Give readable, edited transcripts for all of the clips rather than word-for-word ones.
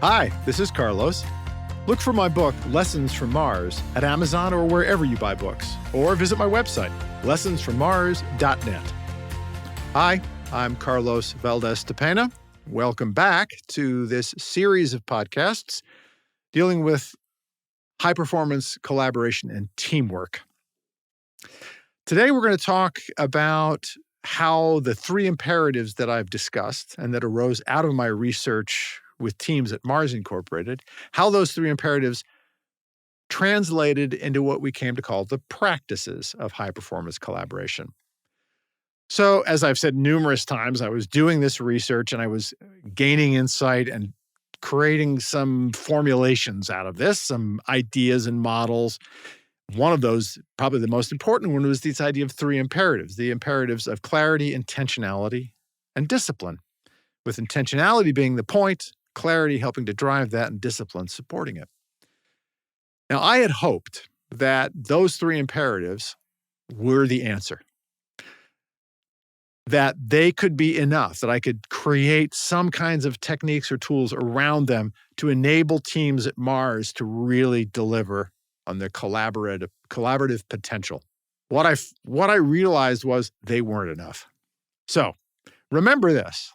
Hi, this is Carlos. Look for my book, Lessons from Mars, at Amazon or wherever you buy books, or visit my website, lessonsfrommars.net. Hi, I'm Carlos Valdes-Depena. Welcome back to this series of podcasts dealing with high-performance collaboration and teamwork. Today, we're going to talk about how the three imperatives that I've discussed and that arose out of my research with teams at Mars Incorporated, how those three imperatives translated into what we came to call the practices of high-performance collaboration. So, as I've said numerous times, I was doing this research and I was gaining insight and creating some formulations out of this, some ideas and models. One of those, probably the most important one, was this idea of three imperatives, the imperatives of clarity, intentionality, and discipline, with intentionality being the point, clarity helping to drive that, and discipline supporting it. Now, I had hoped that those three imperatives were the answer, that they could be enough, that I could create some kinds of techniques or tools around them to enable teams at Mars to really deliver on their collaborative potential. What I realized was they weren't enough. So remember this.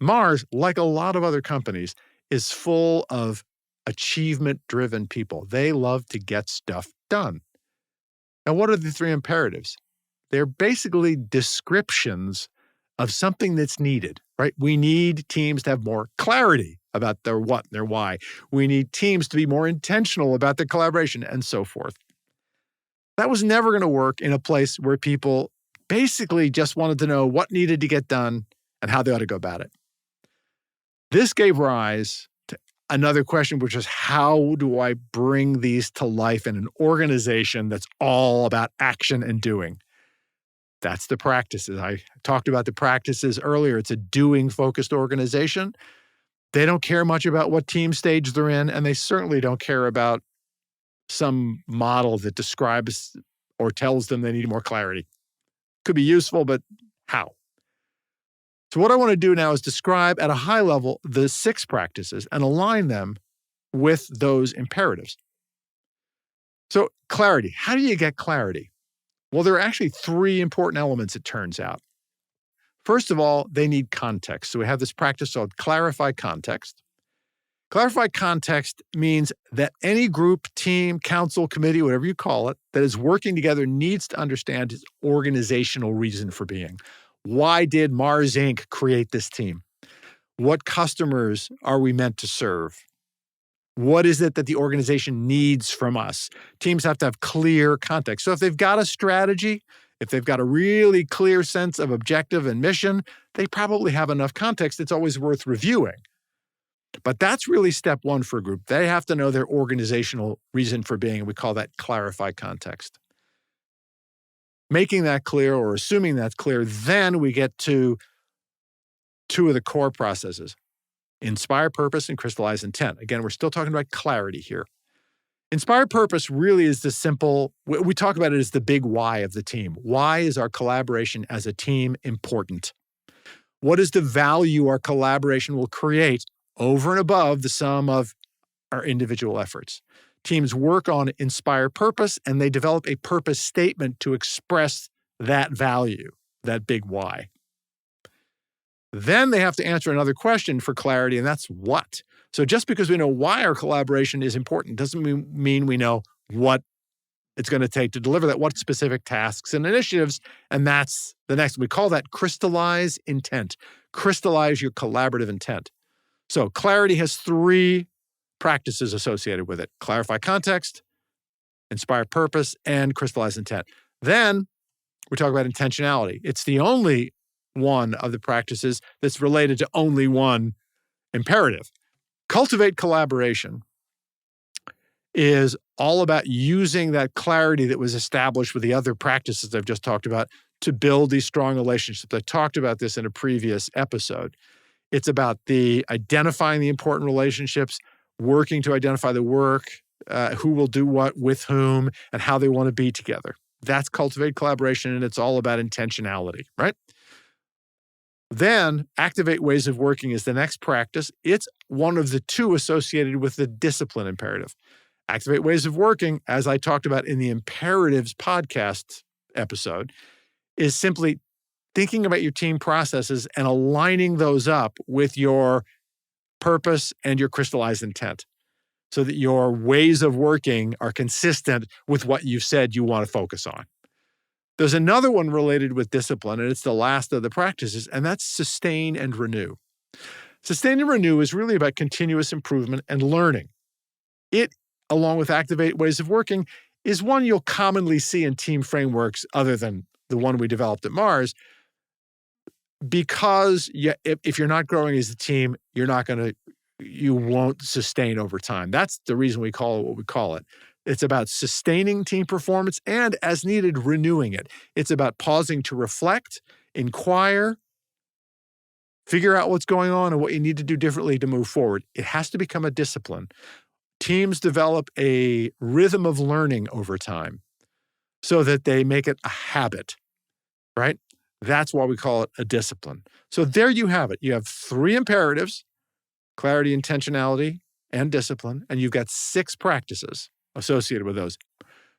Mars, like a lot of other companies, is full of achievement-driven people. They love to get stuff done. Now, what are the three imperatives? They're basically descriptions of something that's needed, right? We need teams to have more clarity about their what and their why. We need teams to be more intentional about their collaboration and so forth. That was never going to work in a place where people basically just wanted to know what needed to get done and how they ought to go about it. This gave rise to another question, which is how do I bring these to life in an organization that's all about action and doing? That's the practices. I talked about the practices earlier. It's a doing-focused organization. They don't care much about what team stage they're in, and they certainly don't care about some model that describes or tells them they need more clarity. Could be useful, but how? So what I want to do now is describe at a high level the 6 practices and align them with those imperatives. So clarity. How do you get clarity? Well, there are actually 3 important elements, it turns out. First of all, they need context. So we have this practice called clarify context. Clarify context means that any group, team, council, committee, whatever you call it, that is working together needs to understand its organizational reason for being. Why did Mars Inc. create this team? What customers are we meant to serve? What is it that the organization needs from us? Teams have to have clear context. So if they've got a strategy, if they've got a really clear sense of objective and mission, they probably have enough context. It's always worth reviewing. But that's really step 1 for a group. They have to know their organizational reason for being, and we call that clarify context. Making that clear or assuming that's clear, then we get to 2 of the core processes, inspire purpose and crystallize intent. Again, we're still talking about clarity here. Inspire purpose really is the simple, we talk about it as the big why of the team. Why is our collaboration as a team important? What is the value our collaboration will create over and above the sum of our individual efforts? Teams work on inspire purpose, and they develop a purpose statement to express that value, that big why. Then they have to answer another question for clarity, and that's what. So just because we know why our collaboration is important doesn't mean we know what it's going to take to deliver that, what specific tasks and initiatives, and that's the next. We call that crystallize intent. Crystallize your collaborative intent. So clarity has 3 practices associated with it: clarify context, inspire purpose, and crystallize intent. Then we talk about intentionality. It's the only one of the practices that's related to only one imperative. Cultivate collaboration is all about using that clarity that was established with the other practices I've just talked about to build these strong relationships. I talked about this in a previous episode. It's about identifying the important relationships, working to identify the work, who will do what with whom, and how they want to be together. That's cultivate collaboration, and it's all about intentionality, right? Then activate ways of working is the next practice. It's one of the two associated with the discipline imperative. Activate ways of working, as I talked about in the imperatives podcast episode, is simply thinking about your team processes and aligning those up with your purpose and your crystallized intent so that your ways of working are consistent with what you've said you want to focus on. There's another one related with discipline, and it's the last of the practices, and that's sustain and renew. Sustain and renew is really about continuous improvement and learning. It, along with activate ways of working, is one you'll commonly see in team frameworks other than the one we developed at Mars, because if you're not growing as a team, you won't sustain over time. That's the reason we call it what we call it. It's about sustaining team performance and, as needed, renewing it. It's about pausing to reflect, inquire, figure out what's going on and what you need to do differently to move forward. It has to become a discipline. Teams develop a rhythm of learning over time so that they make it a habit, right? That's why we call it a discipline. So there you have it. You have 3 imperatives: clarity, intentionality, and discipline, and you've got 6 practices associated with those.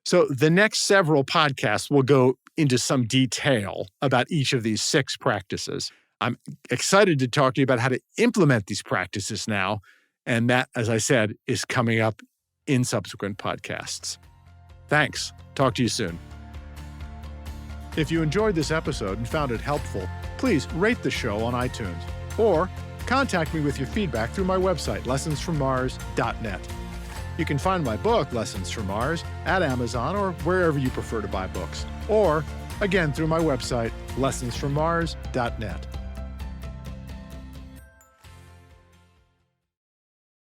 So the next several podcasts will go into some detail about each of these 6 practices. I'm excited to talk to you about how to implement these practices now, and that, as I said, is coming up in subsequent podcasts. Thanks. Talk to you soon. If you enjoyed this episode and found it helpful, please rate the show on iTunes or contact me with your feedback through my website, lessonsfrommars.net. You can find my book, Lessons from Mars, at Amazon or wherever you prefer to buy books, or, again, through my website, lessonsfrommars.net.